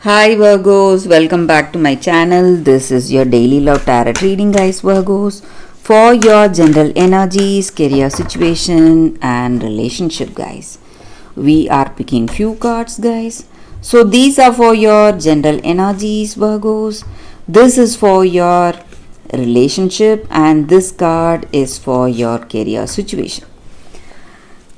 Hi Virgos, welcome back to my channel. This is your daily love tarot reading, guys. Virgos, for your general energies, career situation, and relationship, guys. We are picking few cards, guys. So these are for your general energies, Virgos. This is for your relationship, and this card is for your career situation.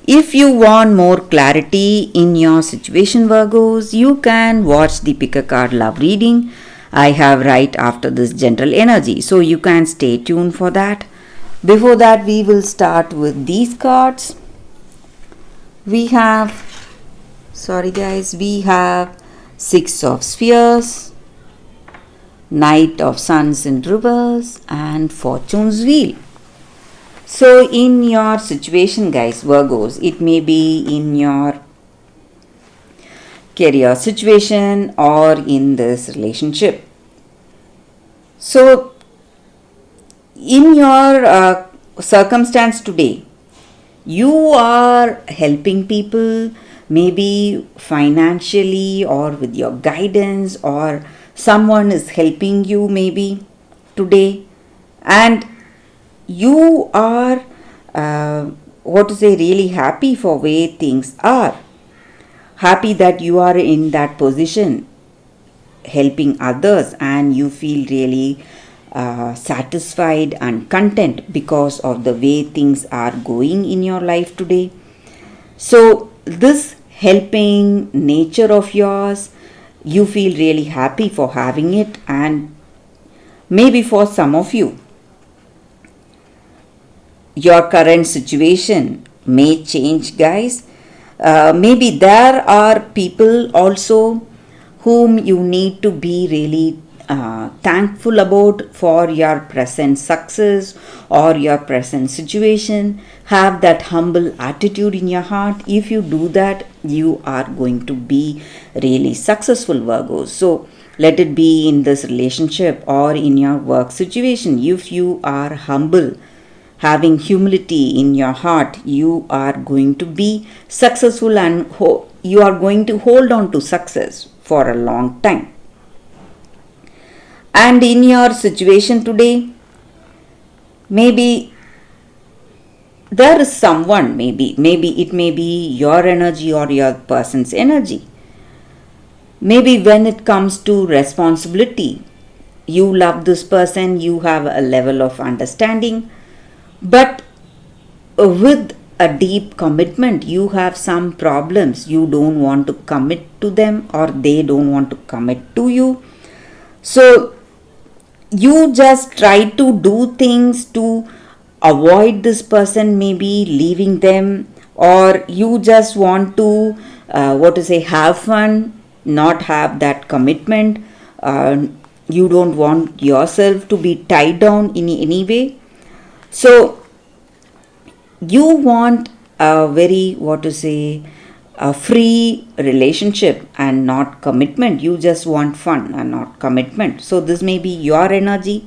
If you want more clarity in your situation, Virgos, you can watch the Pick a Card Love reading I have right after this general energy. So you can stay tuned for that. Before that, we will start with these cards. We have, we have Six of Spheres, Knight of Suns in reverse, and Fortune's Wheel. So, in your situation, guys, Virgos, it may be in your career situation or in this relationship. So, in your circumstance today, you are helping people, maybe financially or with your guidance, or someone is helping you maybe today, and you are really happy for way things are, happy that you are in that position helping others, and you feel really satisfied and content because of the way things are going in your life today. So this helping nature of yours, you feel really happy for having it. And maybe for some of you, your current situation may change, guys. Maybe there are people also whom you need to be really thankful about for your present success or your present situation. Have that humble attitude in your heart. If you do that, you are going to be really successful, Virgos. So let it be in this relationship or in your work situation. If you are humble, having humility in your heart, you are going to be successful, and you are going to hold on to success for a long time. And in your situation today, maybe there is someone, maybe it may be your energy or your person's energy. Maybe when it comes to responsibility, you love this person, you have a level of understanding, but with a deep commitment, you have some problems. You don't want to commit to them, or they don't want to commit to you. So you just try to do things to avoid this person, maybe leaving them, or you just want to have fun, not have that commitment. You don't want yourself to be tied down in any way. So you want a very a free relationship and not commitment. You just want fun and not commitment. So this may be your energy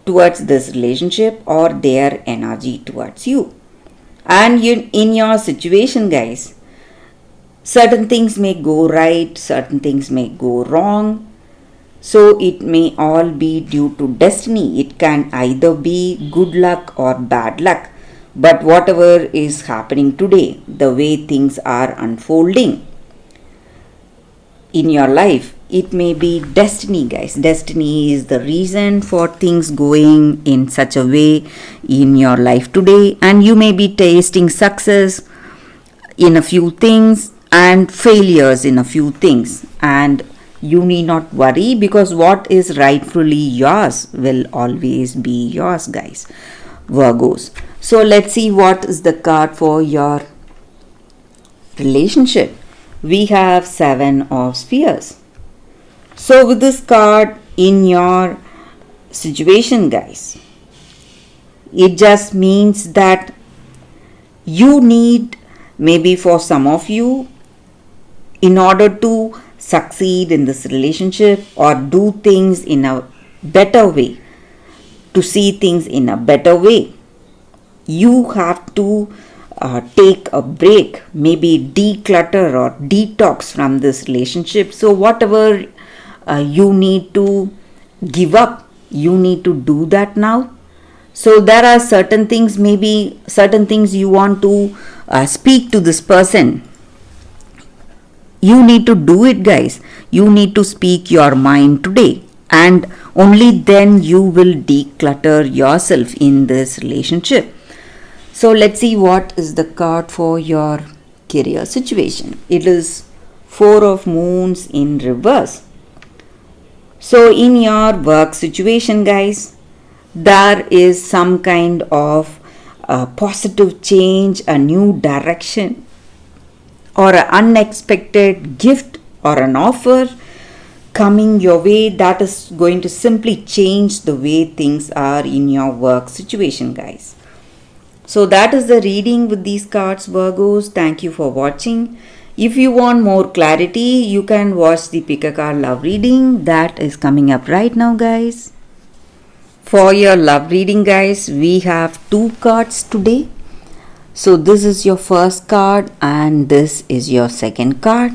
towards this relationship or their energy towards you. And in your situation, guys, certain things may go right, certain things may go wrong. So it may all be due to destiny. It can either be good luck or bad luck. But whatever is happening today, the way things are unfolding in your life, it may be destiny, guys. Destiny is the reason for things going in such a way in your life today. And you may be tasting success in a few things and failures in a few things. And you need not worry, because what is rightfully yours will always be yours, guys, Virgos. So let's see what is the card for your relationship. We have Seven of Spheres. So with this card in your situation, guys, it just means that you need, maybe for some of you, in order to succeed in this relationship or do things in a better way, to see things in a better way, you have to take a break, maybe declutter or detox from this relationship. So whatever you need to give up, you need to do that now. So there are certain things, maybe certain things you want to speak to this person. You need to do it, guys. You need to speak your mind today, and only then you will declutter yourself in this relationship. So let's see what is the card for your career situation. It is Four of Moons in reverse. So in your work situation, guys, there is some kind of a positive change, a new direction, or an unexpected gift or an offer coming your way that is going to simply change the way things are in your work situation, guys. So that is the reading with these cards, Virgos. Thank you for watching. If you want more clarity, you can watch the Pick a Card Love reading that is coming up right now, guys. For your love reading, guys, we have two cards today. So this is your first card and this is your second card.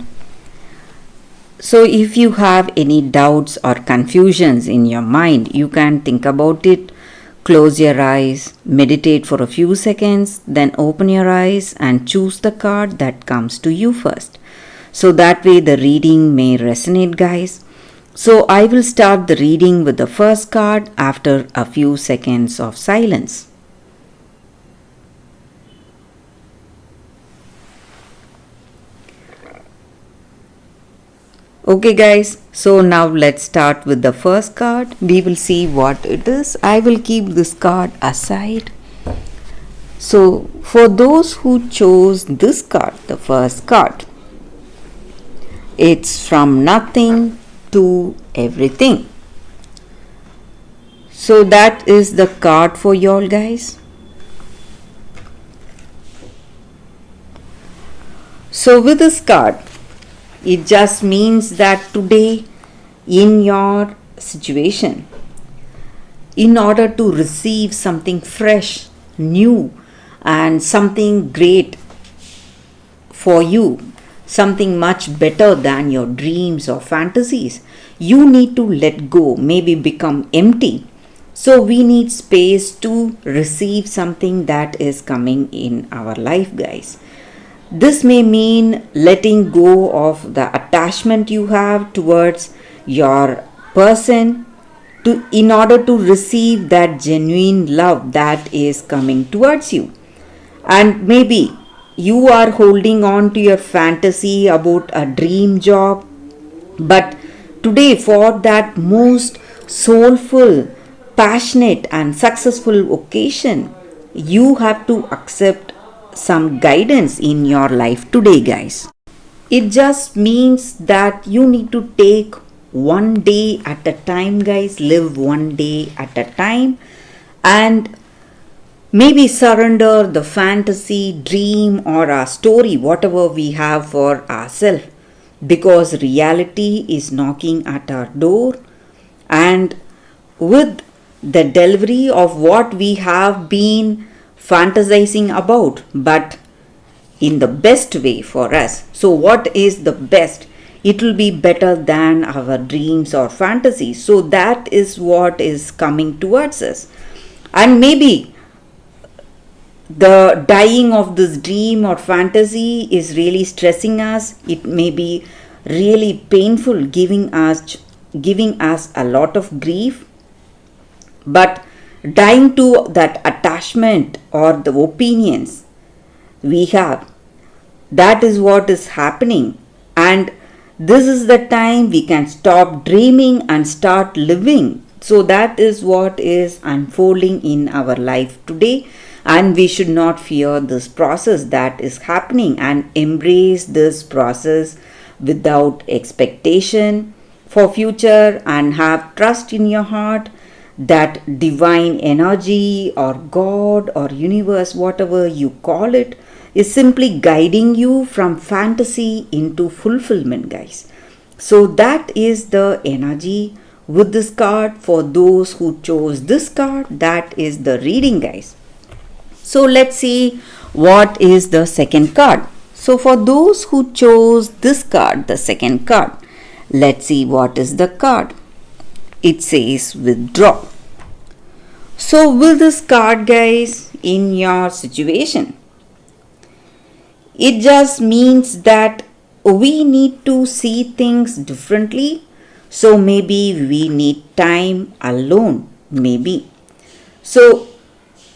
So if you have any doubts or confusions in your mind, you can think about it. Close your eyes, meditate for a few seconds, then open your eyes and choose the card that comes to you first. So that way the reading may resonate, guys. So I will start the reading with the first card after a few seconds of silence. Okay, guys, so now let's start with the first card. We will see what it is. I will keep this card aside. So for those who chose this card, the first card, it's from nothing to everything. So that is the card for y'all, guys. So with this card, it just means that today in your situation, in order to receive something fresh, new, and something great for you, something much better than your dreams or fantasies, you need to let go, maybe become empty. So we need space to receive something that is coming in our life, guys. This may mean letting go of the attachment you have towards your person in order to receive that genuine love that is coming towards you. And maybe you are holding on to your fantasy about a dream job, but today for that most soulful, passionate and successful occasion, you have to accept some guidance in your life today, guys. It just means that you need to take one day at a time, guys. Live one day at a time and maybe surrender the fantasy, dream or a story, whatever we have for ourselves, because reality is knocking at our door, and with the delivery of what we have been fantasizing about, but in the best way for us. So what is the best? It will be better than our dreams or fantasies. So that is what is coming towards us. And maybe the dying of this dream or fantasy is really stressing us. It may be really painful, giving us a lot of grief. But dying to that attachment or the opinions we have, that is what is happening. And this is the time we can stop dreaming and start living. So that is what is unfolding in our life today, and we should not fear this process that is happening and embrace this process without expectation for future, and have trust in your heart that divine energy or God or universe, whatever you call it, is simply guiding you from fantasy into fulfillment, guys. So that is the energy with this card for those who chose this card. That is the reading, guys. So let's see what is the second card. So for those who chose this card, the second card, Let's see what is the card. It says withdraw. So with this card, guys, in your situation, it just means that we need to see things differently. So maybe we need time alone, maybe. So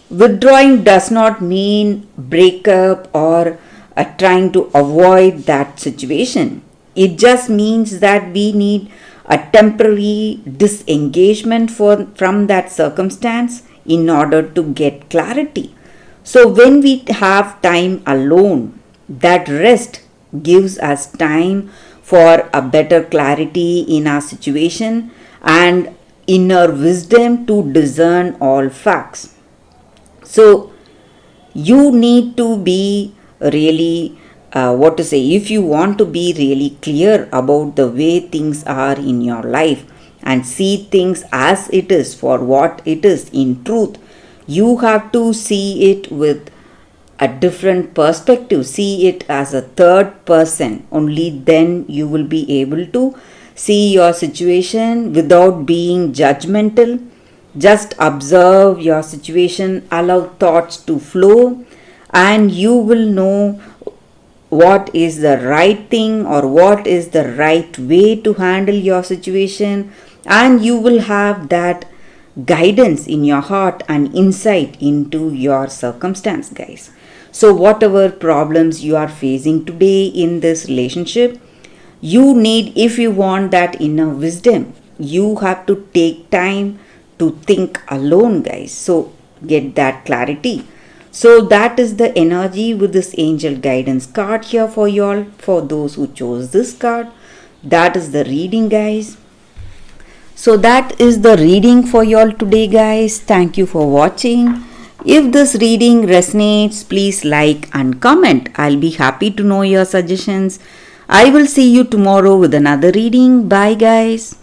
withdrawing does not mean breakup or trying to avoid that situation. It just means that we need a temporary disengagement from that circumstance in order to get clarity. So when we have time alone, that rest gives us time for a better clarity in our situation and inner wisdom to discern all facts. So you need to be really if you want to be really clear about the way things are in your life and see things as it is for what it is in truth, you have to see it with a different perspective, see it as a third person. Only then you will be able to see your situation without being judgmental. Just observe your situation, allow thoughts to flow, and you will know what is the right thing or what is the right way to handle your situation, and you will have that guidance in your heart and insight into your circumstance, guys. So whatever problems you are facing today in this relationship, you need, if you want that inner wisdom, you have to take time to think alone, guys. So get that clarity. So that is the energy with this angel guidance card here for y'all, for those who chose this card. That is the reading, guys. So that is the reading for y'all today, guys. Thank you for watching. If this reading resonates, please like and comment. I'll be happy to know your suggestions. I will see you tomorrow with another reading. Bye, guys.